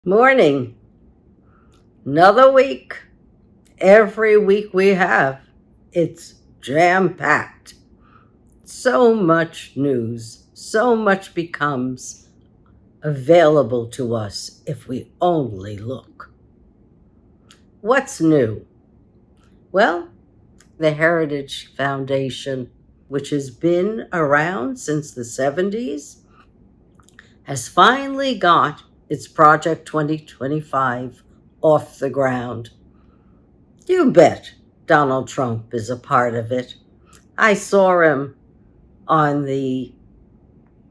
Morning. Another week. Every week we have, it's jam-packed. So much news, so much becomes available to us if we only look. What's new? Well, the Heritage Foundation, which has been around since the 70s, has finally got its Project 2025 off the ground. You bet Donald Trump is a part of it. I saw him on the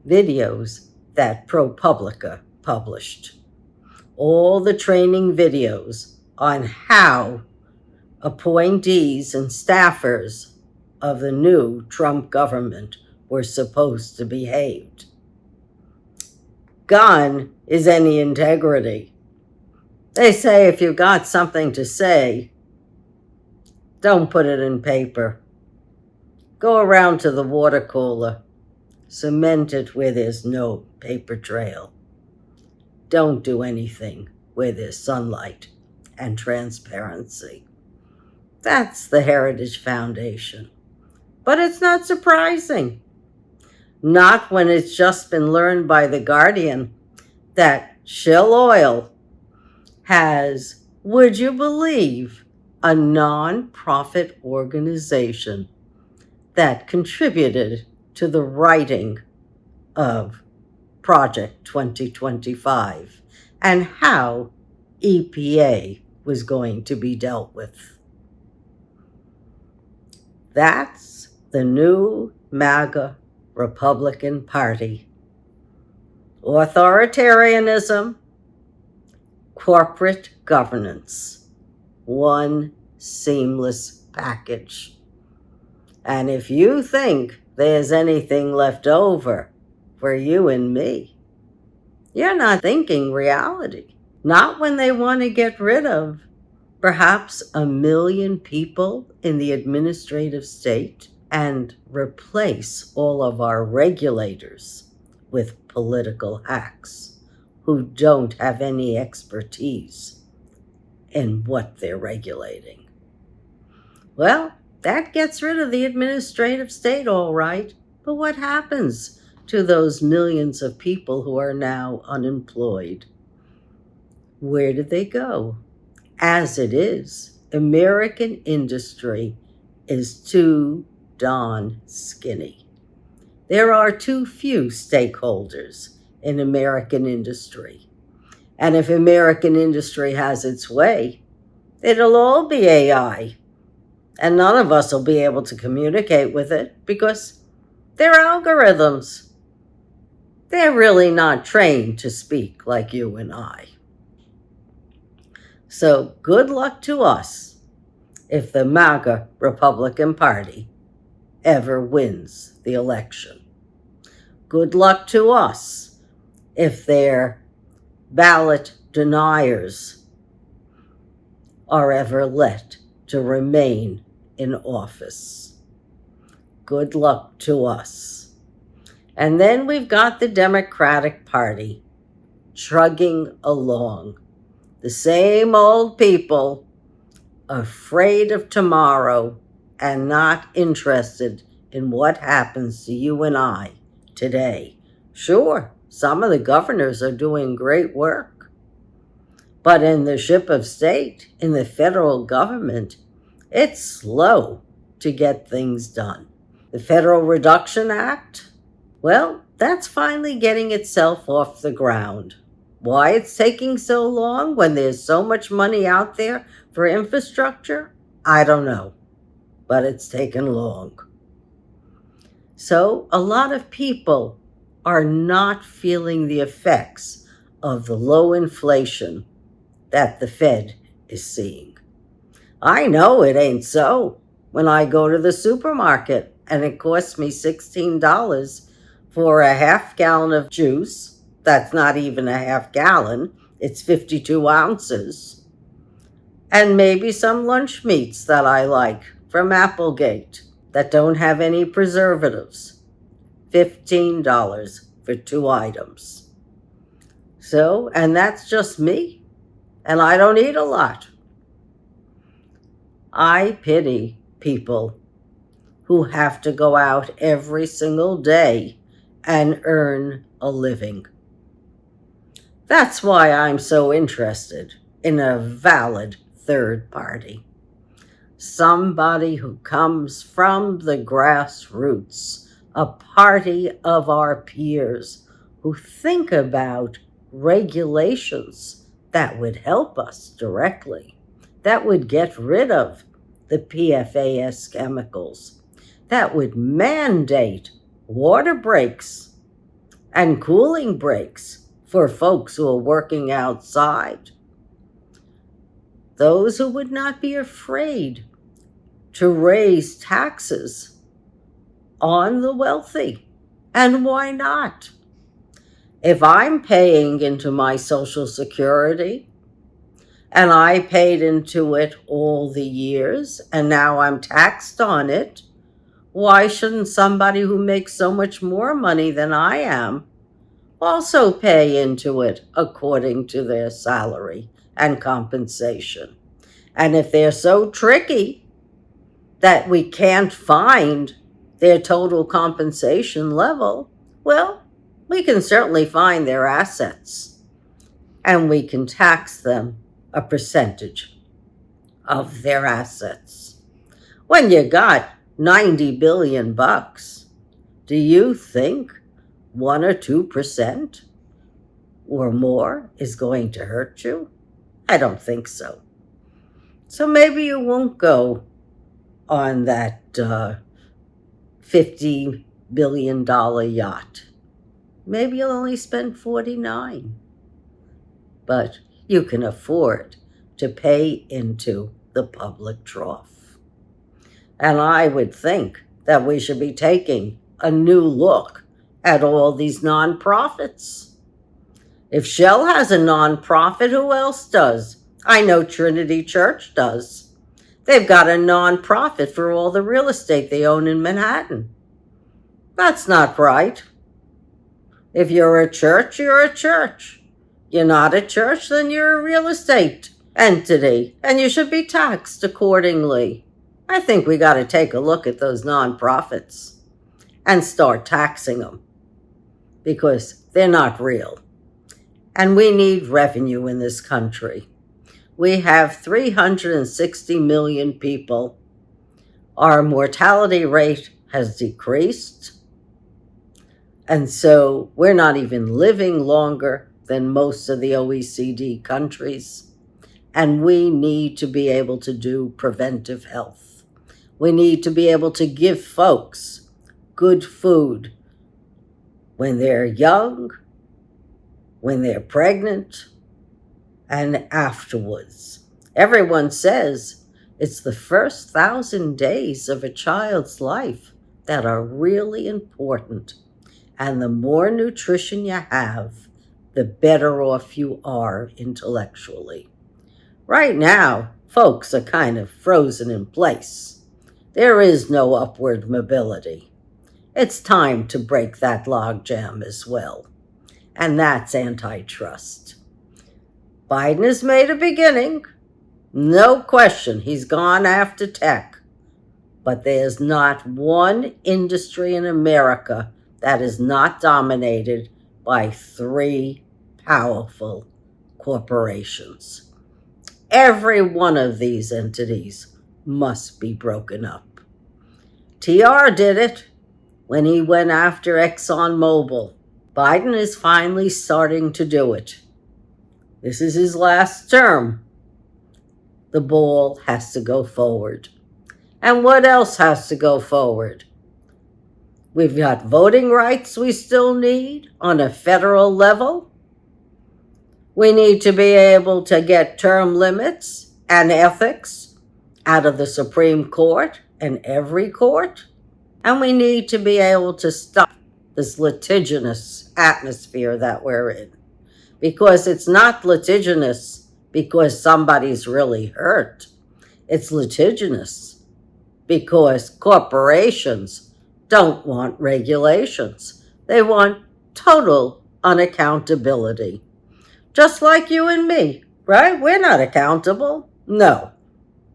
videos that ProPublica published. All the training videos on how appointees and staffers of the new Trump government were supposed to behave. Gone is any integrity. They say if you've got something to say, don't put it in paper. Go around to the water cooler. Cement it where there's no paper trail. Don't do anything where there's sunlight and transparency. That's the Heritage Foundation. But it's not surprising. Not when it's just been learned by The Guardian that Shell Oil has, would you believe, a non-profit organization that contributed to the writing of Project 2025 and how EPA was going to be dealt with. That's the new MAGA Republican Party. Authoritarianism, corporate governance, one seamless package. And if you think there's anything left over for you and me, you're not thinking reality. Not when they want to get rid of perhaps 1 million people in the administrative state and replace all of our regulators with political hacks who don't have any expertise in what they're regulating. Well, that gets rid of the administrative state, all right, but what happens to those millions of people who are now unemployed? Where did they go? As it is, American industry is too darn skinny. There are too few stakeholders in American industry. And if American industry has its way, it'll all be AI. And none of us will be able to communicate with it because they're algorithms. They're really not trained to speak like you and I. So good luck to us if the MAGA Republican Party ever wins the election. Good luck to us if their ballot deniers are ever let to remain in office. Good luck to us. And then we've got the Democratic Party trudging along. The same old people afraid of tomorrow and not interested in what happens to you and I today. Sure, some of the governors are doing great work. But in the ship of state, in the federal government, it's slow to get things done. The Federal Reduction Act, well, that's finally getting itself off the ground. Why it's taking so long when there's so much money out there for infrastructure, I don't know. But it's taken long. So a lot of people are not feeling the effects of the low inflation that the Fed is seeing. I know it ain't so when I go to the supermarket and it costs me $16 for a half gallon of juice. That's not even a half gallon. It's 52 ounces. And maybe some lunch meats that I like from Applegate that don't have any preservatives. $15 for 2 items. So, and that's just me. And I don't eat a lot. I pity people who have to go out every single day and earn a living. That's why I'm so interested in a valid third party. Somebody who comes from the grassroots, a party of our peers who think about regulations that would help us directly, that would get rid of the PFAS chemicals, that would mandate water breaks and cooling breaks for folks who are working outside. Those who would not be afraid to raise taxes on the wealthy. And why not? If I'm paying into my Social Security, and I paid into it all the years, and now I'm taxed on it, why shouldn't somebody who makes so much more money than I am also pay into it according to their salary and compensation? And if they're so tricky that we can't find their total compensation level, well, we can certainly find their assets, and we can tax them a percentage of their assets. When you got 90 billion bucks, do you think 1 or 2% or more is going to hurt you? I don't think so. So maybe you won't go on that $50 billion yacht. Maybe you'll only spend 49. But you can afford to pay into the public trough. And I would think that we should be taking a new look at all these nonprofits. If Shell has a nonprofit, who else does? I know Trinity Church does. They've got a nonprofit for all the real estate they own in Manhattan. That's not right. If you're a church, you're a church. You're not a church, then you're a real estate entity, and you should be taxed accordingly. I think we got to take a look at those nonprofits and start taxing them, because they're not real. And we need revenue in this country. We have 360 million people. Our mortality rate has decreased. And so we're not even living longer than most of the OECD countries. And we need to be able to do preventive health. We need to be able to give folks good food when they're young, when they're pregnant, and afterwards. Everyone says it's the first 1,000 days of a child's life that are really important. And the more nutrition you have, the better off you are intellectually. Right now, folks are kind of frozen in place. There is no upward mobility. It's time to break that logjam as well. And that's antitrust. Biden has made a beginning. No question, he's gone after tech. But there's not one industry in America that is not dominated by 3 powerful corporations. Every one of these entities must be broken up. TR did it when he went after ExxonMobil. Biden is finally starting to do it. This is his last term. The ball has to go forward. And what else has to go forward? We've got voting rights we still need on a federal level. We need to be able to get term limits and ethics out of the Supreme Court and every court. And we need to be able to stop this litigious atmosphere that we're in. Because it's not litigious because somebody's really hurt. It's litigious because corporations don't want regulations. They want total unaccountability. Just like you and me, right? We're not accountable. No.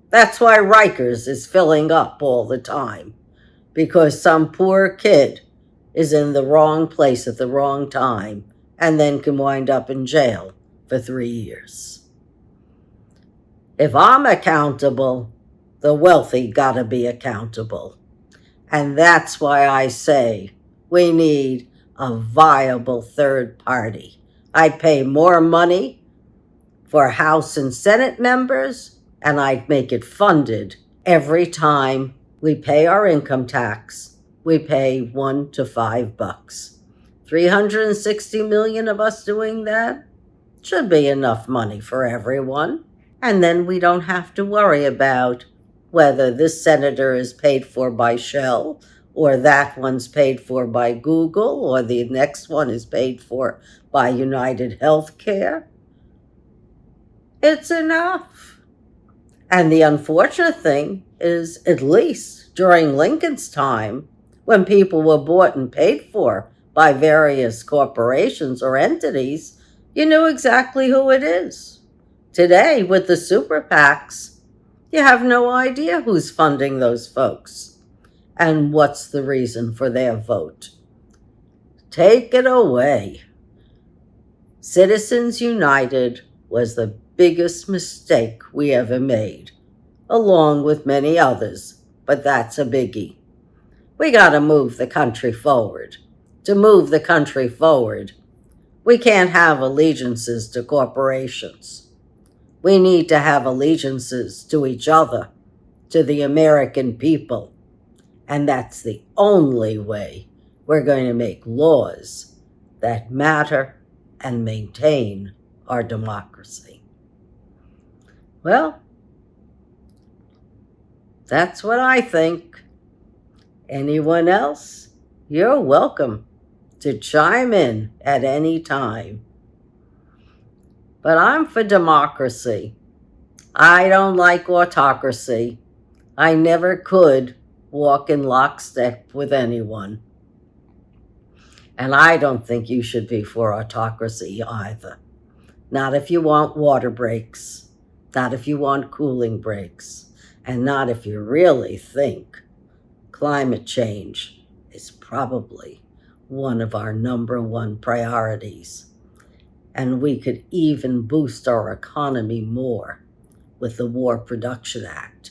That's why Rikers is filling up all the time, because some poor kid is in the wrong place at the wrong time and then can wind up in jail for 3 years. If I'm accountable, the wealthy gotta be accountable. And that's why I say we need a viable third party. I'd pay more money for House and Senate members, and I'd make it funded every time we pay our income tax. We pay $1 to $5. 360 million of us doing that should be enough money for everyone. And then we don't have to worry about whether this senator is paid for by Shell, or that one's paid for by Google, or the next one is paid for by United Healthcare. It's enough. And the unfortunate thing is, at least during Lincoln's time, when people were bought and paid for by various corporations or entities, you knew exactly who it is. Today, with the super PACs, you have no idea who's funding those folks and what's the reason for their vote. Take it away. Citizens United was the biggest mistake we ever made, along with many others, but that's a biggie. We got to move the country forward. To move the country forward, we can't have allegiances to corporations. We need to have allegiances to each other, to the American people. And that's the only way we're going to make laws that matter and maintain our democracy. Well, that's what I think. Anyone else? You're welcome to chime in at any time. But I'm for democracy. I don't like autocracy. I never could walk in lockstep with anyone. And I don't think you should be for autocracy either. Not if you want water breaks, not if you want cooling breaks, and not if you really think climate change is probably one of our #1 priorities. And we could even boost our economy more with the War Production Act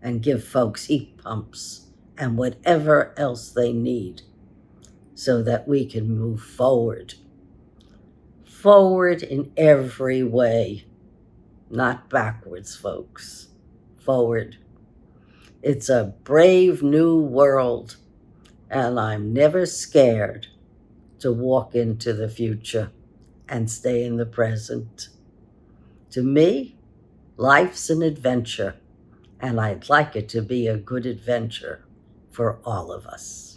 and give folks heat pumps and whatever else they need so that we can move forward. Forward in every way, not backwards, folks. Forward. It's a brave new world, and I'm never scared to walk into the future and stay in the present. To me, life's an adventure, and I'd like it to be a good adventure for all of us.